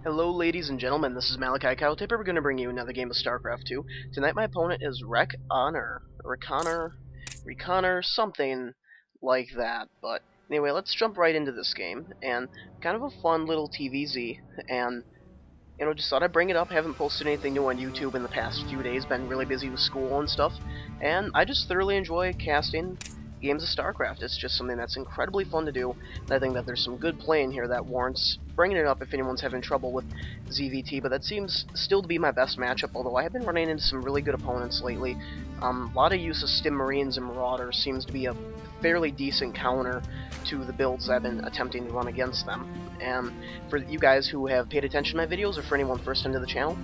Hello ladies and gentlemen, this is Malikicowtipper. We're going to bring you another game of StarCraft 2. Tonight my opponent is Reconner, something like that. But anyway, let's jump right into this game. And kind of a fun little TVZ. And, just thought I'd bring it up. Haven't posted anything new on YouTube in the past few days. Been really busy with school and stuff. And I just thoroughly enjoy casting games of StarCraft. It's just something that's incredibly fun to do, and I think that there's some good play in here that warrants bringing it up if anyone's having trouble with ZvT, but that seems still to be my best matchup, although I have been running into some really good opponents lately. A lot of use of Stim Marines and Marauders seems to be a fairly decent counter to the builds I've been attempting to run against them. And for you guys who have paid attention to my videos, or for anyone first into the channel,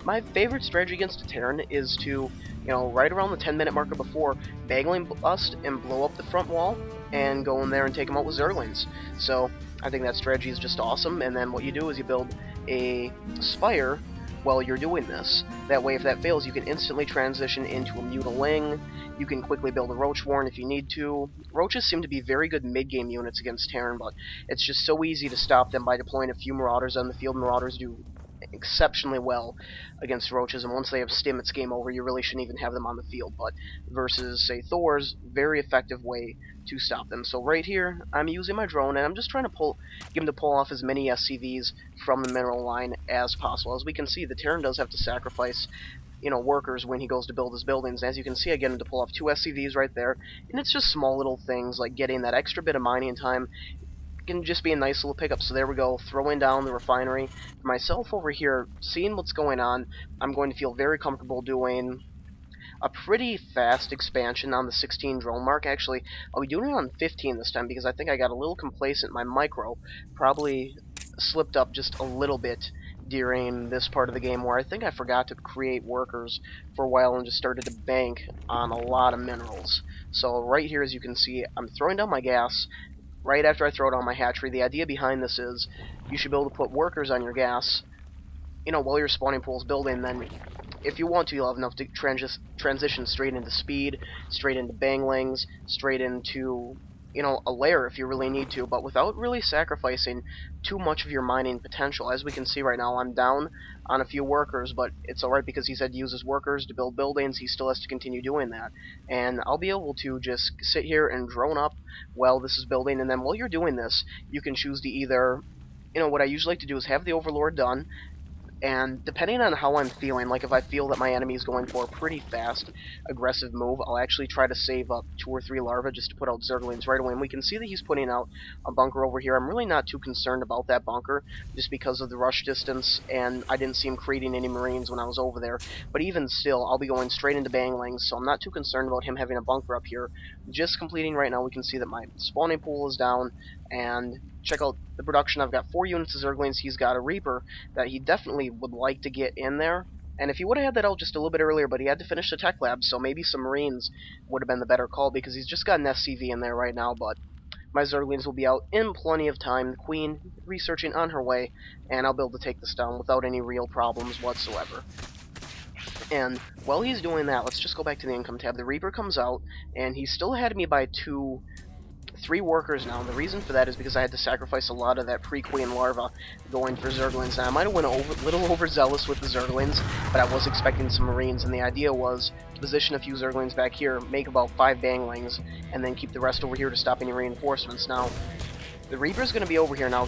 my favorite strategy against a Terran is to, right around the 10-minute marker before, Bangling Bust and blow up the front wall, and go in there and take them out with Zerglings. So I think that strategy is just awesome, and then what you do is you build a Spire while you're doing this. That way, if that fails, you can instantly transition into a Mutiling. You can quickly build a Roach Warren if you need to. Roaches seem to be very good mid-game units against Terran, but it's just so easy to stop them by deploying a few Marauders on the field. Marauders do exceptionally well against Roaches, and once they have Stim, it's game over. You really shouldn't even have them on the field, but versus, say, Thor's, very effective way to stop them. So right here, I'm using my drone, and I'm just trying to get him to pull off as many SCVs from the mineral line as possible. As we can see, the Terran does have to sacrifice workers when he goes to build his buildings. As you can see, I get him to pull off 2 SCVs right there, and it's just small little things like getting that extra bit of mining time. Can just be a nice little pickup. So there we go, throwing down the refinery. For myself over here, seeing what's going on, I'm going to feel very comfortable doing a pretty fast expansion on the 16 drone mark. Actually, I'll be doing it on 15 this time because I think I got a little complacent. My micro probably slipped up just a little bit during this part of the game where I think I forgot to create workers for a while and just started to bank on a lot of minerals. So right here, as you can see, I'm throwing down my gas right after I throw down my hatchery. The idea behind this is you should be able to put workers on your gas, while your spawning pool is building. Then, if you want to, you'll have enough to transition straight into speed, straight into banglings, straight into, a lair if you really need to, but without really sacrificing too much of your mining potential. As we can see right now, I'm down on a few workers, but it's alright because he said to use his workers to build buildings. He still has to continue doing that. And I'll be able to just sit here and drone up while this is building, and then while you're doing this, you can choose to either, what I usually like to do is have the Overlord done, and depending on how I'm feeling, like if I feel that my enemy is going for a pretty fast, aggressive move, I'll actually try to save up 2 or 3 larvae just to put out Zerglings right away. And we can see that he's putting out a bunker over here. I'm really not too concerned about that bunker, just because of the rush distance, and I didn't see him creating any Marines when I was over there. But even still, I'll be going straight into Banglings, so I'm not too concerned about him having a bunker up here. Just completing right now, we can see that my spawning pool is down, and check out the production. I've got 4 units of Zerglings. He's got a Reaper that he definitely would like to get in there. And if he would have had that out just a little bit earlier, but he had to finish the tech lab, so maybe some Marines would have been the better call, because he's just got an SCV in there right now. But my Zerglings will be out in plenty of time. The Queen researching on her way, and I'll be able to take this down without any real problems whatsoever. And while he's doing that, let's just go back to the income tab. The Reaper comes out, and he's still ahead of me by 3 workers now, and the reason for that is because I had to sacrifice a lot of that pre-queen larva going for Zerglings. Now, I might have went a little overzealous with the Zerglings, but I was expecting some Marines, and the idea was to position a few Zerglings back here, make about 5 Banglings, and then keep the rest over here to stop any reinforcements. Now, the Reaper's going to be over here now.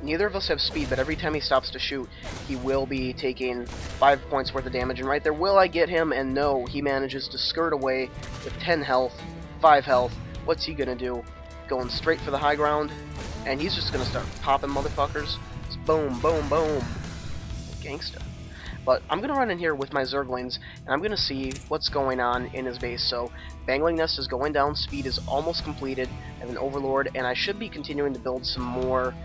Neither of us have speed, but every time he stops to shoot, he will be taking 5 points worth of damage, and right there, will I get him? And no, he manages to skirt away with 10 health, 5 health. What's he gonna do? Going straight for the high ground, and he's just gonna start popping motherfuckers. Just boom, boom, boom. Gangsta. But I'm gonna run in here with my Zerglings, and I'm gonna see what's going on in his base. So, Bangling Nest is going down, speed is almost completed. I have an Overlord, and I should be continuing to build some more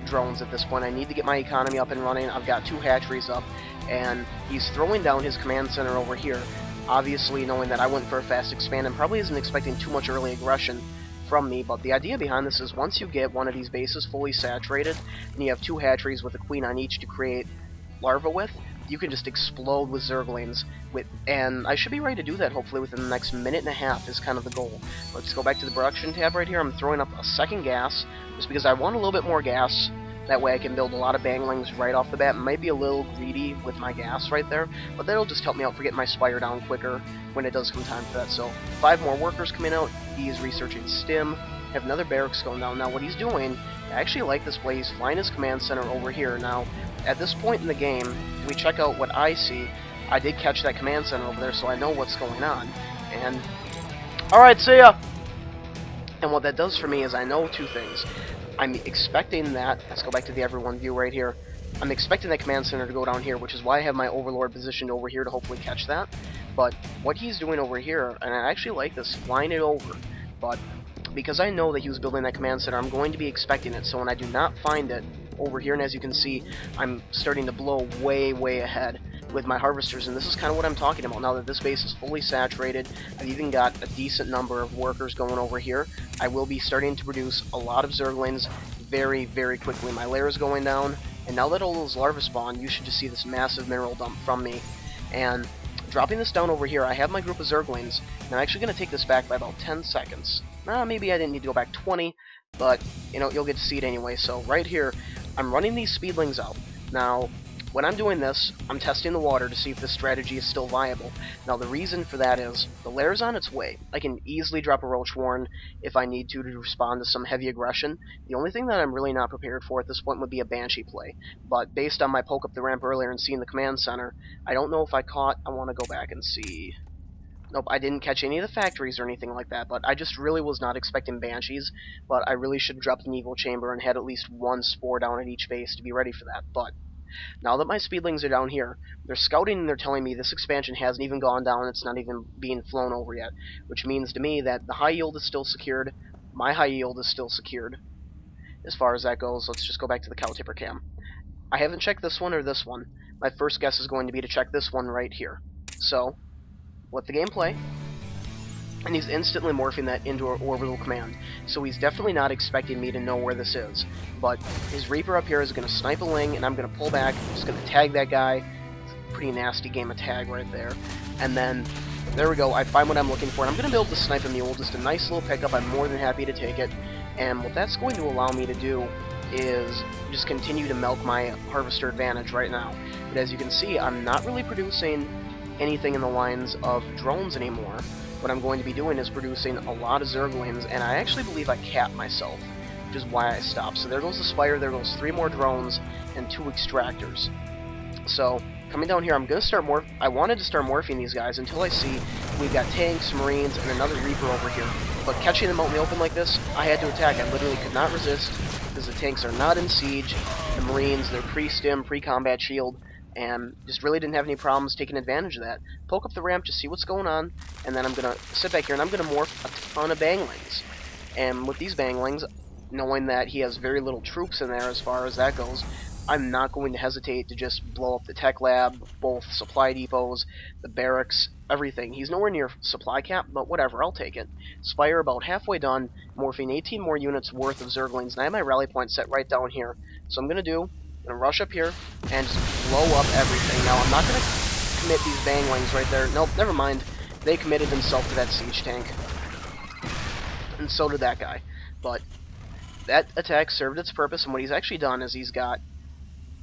drones at this point. I need to get my economy up and running. I've got 2 hatcheries up, and he's throwing down his command center over here. Obviously, knowing that I went for a fast expand and probably isn't expecting too much early aggression from me, but the idea behind this is once you get one of these bases fully saturated, and you have 2 hatcheries with a queen on each to create larvae with, you can just explode with Zerglings, and I should be ready to do that hopefully within the next minute and a half is kind of the goal. Let's go back to the production tab right here. I'm throwing up a second gas, just because I want a little bit more gas That way I can build a lot of banglings right off the bat. Might be a little greedy with my gas right there, but that'll just help me out for getting my spire down quicker when it does come time for that. So 5 more workers coming out. He is researching stim. Have another barracks going down. Now what he's doing, I actually like this play. He's flying his command center over here. Now at this point in the game, if we check out what I see, I did catch that command center over there, so I know what's going on. And alright, see ya! And what that does for me is I know 2 things. I'm expecting that, let's go back to the everyone view right here, I'm expecting that command center to go down here, which is why I have my overlord positioned over here to hopefully catch that. But what he's doing over here, and I actually like this, flying it over, but because I know that he was building that command center, I'm going to be expecting it, so when I do not find it over here, and as you can see, I'm starting to blow way, way ahead with my harvesters, and this is kind of what I'm talking about now that this base is fully saturated. I've even got a decent number of workers going over here. I will be starting to produce a lot of zerglings very, very quickly. My lair is going down, and now that all those larvae spawn, you should just see this massive mineral dump from me. And dropping this down over here, I have my group of zerglings, and I'm actually going to take this back by about 10 seconds. Maybe I didn't need to go back 20, but, you know, you'll get to see it anyway. So right here, I'm running these speedlings out. Now, when I'm doing this, I'm testing the water to see if this strategy is still viable. Now, the reason for that is the lair is on its way. I can easily drop a roach warren if I need to respond to some heavy aggression. The only thing that I'm really not prepared for at this point would be a banshee play. But based on my poke up the ramp earlier and seeing the command center, I don't know if I caught. I want to go back and see. Nope, I didn't catch any of the factories or anything like that, but I just really was not expecting banshees. But I really should have dropped an evil chamber and had at least 1 spore down at each base to be ready for that. But now that my speedlings are down here, they're scouting and they're telling me this expansion hasn't even gone down, it's not even being flown over yet, which means to me that the high yield is still secured, my high yield is still secured. As far as that goes, let's just go back to the Cowtipper cam. I haven't checked this one or this one. My first guess is going to be to check this one right here. So, let the game play. And he's instantly morphing that into an orbital command. So he's definitely not expecting me to know where this is. But his Reaper up here is going to snipe a Ling, and I'm going to pull back, just going to tag that guy. It's a pretty nasty game of tag right there. And then, there we go, I find what I'm looking for, and I'm going to be able to snipe a mule, just a nice little pickup. I'm more than happy to take it. And what that's going to allow me to do is just continue to milk my harvester advantage right now. But as you can see, I'm not really producing anything in the lines of drones anymore. What I'm going to be doing is producing a lot of zerglings, and I actually believe I capped myself, which is why I stopped. So there goes the spire, there goes 3 more drones, and 2 extractors. So, coming down here, I'm going to start I wanted to start morphing these guys until I see we've got tanks, marines, and another Reaper over here. But catching them out in the open like this, I had to attack. I literally could not resist, because the tanks are not in siege, the marines, they're pre-stim, pre-combat shield, and just really didn't have any problems taking advantage of that. Poke up the ramp, just see what's going on, and then I'm going to sit back here and I'm going to morph a ton of banglings. And with these banglings, knowing that he has very little troops in there as far as that goes, I'm not going to hesitate to just blow up the tech lab, both supply depots, the barracks, everything. He's nowhere near supply cap, but whatever, I'll take it. Spire about halfway done, morphing 18 more units worth of zerglings, and I have my rally point set right down here. So I'm going to rush up here and just blow up everything. Now, I'm not going to commit these banglings right there. Nope, never mind. They committed themselves to that siege tank. And so did that guy. But that attack served its purpose, and what he's actually done is he's got,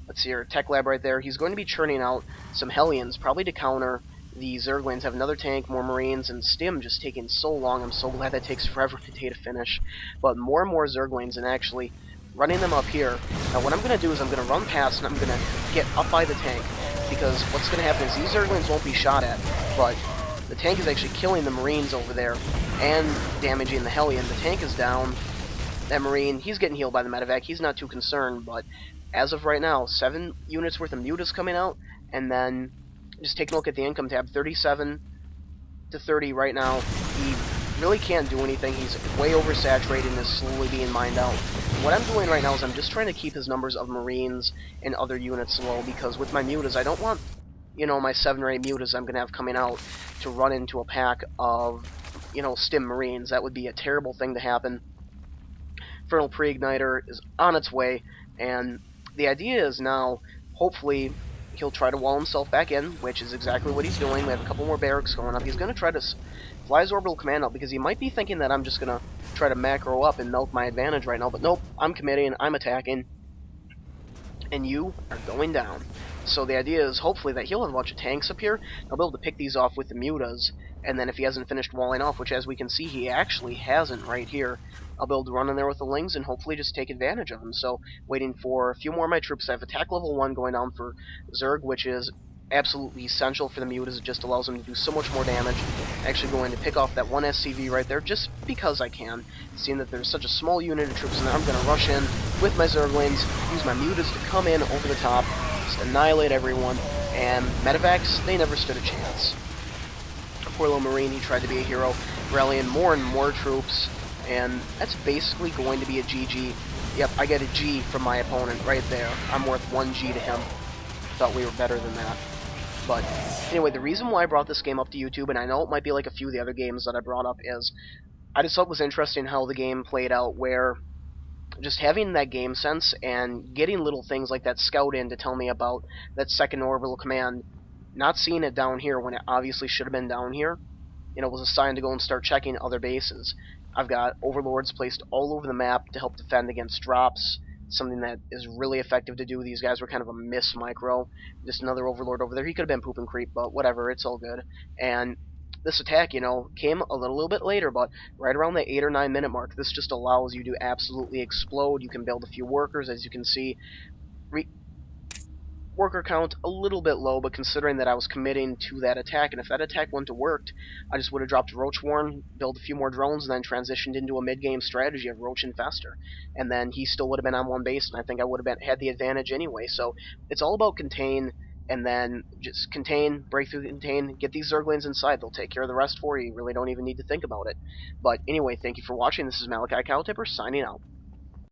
let's see here, tech lab right there. He's going to be churning out some Hellions, probably to counter the Zerglings. Have another tank, more Marines, and Stim just taking so long. I'm so glad that takes forever to finish. But more and more Zerglings, and actually running them up here. Now what I'm going to do is I'm going to run past and I'm going to get up by the tank, because what's going to happen is these Zerglings won't be shot at, but the tank is actually killing the Marines over there and damaging the Hellion. The tank is down. That Marine, he's getting healed by the medevac. He's not too concerned, but as of right now, 7 units worth of mutas coming out, and then just take a look at the income tab, 37 to 30 right now. He really can't do anything. He's way oversaturated and is slowly being mined out. What I'm doing right now is I'm just trying to keep his numbers of Marines and other units low, because with my mutas, I don't want, you know, my 7 or 8 mutas I'm going to have coming out to run into a pack of, you know, Stim Marines. That would be a terrible thing to happen. Infernal Pre-Igniter is on its way, and the idea is now, hopefully, he'll try to wall himself back in, which is exactly what he's doing. We have a couple more barracks going up. He's going to try to fly his orbital command out, because he might be thinking that I'm just going to try to macro up and milk my advantage right now, but nope, I'm committing, I'm attacking. and you are going down. So the idea is hopefully that he'll have a bunch of tanks up here. I'll be able to pick these off with the mutas, and then if he hasn't finished walling off, which as we can see he actually hasn't right here, I'll be able to run in there with the Lings and hopefully just take advantage of him. So waiting for a few more of my troops. I have attack level 1 going down for Zerg, which is absolutely essential for the mutas. It just allows them to do so much more damage. Actually going to pick off that one SCV right there just because I can. Seeing that there's such a small unit of troops in there, I'm going to rush in with my Zerglings, use my mutas to come in over the top, just annihilate everyone, and Medivacs, they never stood a chance. Poor little Marine, he tried to be a hero, rallying more and more troops, and that's basically going to be a GG. Yep, I get a G from my opponent right there. I'm worth 1 G to him. Thought we were better than that. But anyway, the reason why I brought this game up to YouTube, and I know it might be like a few of the other games that I brought up, is I just thought it was interesting how the game played out, where just having that game sense and getting little things like that scout in to tell me about that second orbital command, not seeing it down here when it obviously should have been down here, was a sign to go and start checking other bases. I've got overlords placed all over the map to help defend against drops, something that is really effective to do. These guys were kind of a miss micro. Just another overlord over there. He could have been poop and creep, but whatever, it's all good. And this attack, came a little bit later, but right around the 8 or 9 minute mark, this just allows you to absolutely explode. You can build a few workers, as you can see. Worker count a little bit low, but considering that I was committing to that attack, and if that attack wouldn't have worked, I just would have dropped Roach Warren, built a few more drones, and then transitioned into a mid-game strategy of Roach Infester. And then he still would have been on one base, and I think I would have had the advantage anyway. So it's all about contain, and then just contain, break through contain, get these Zerglings inside. They'll take care of the rest for you. You really don't even need to think about it. But anyway, thank you for watching. This is Malikicowtipper signing out.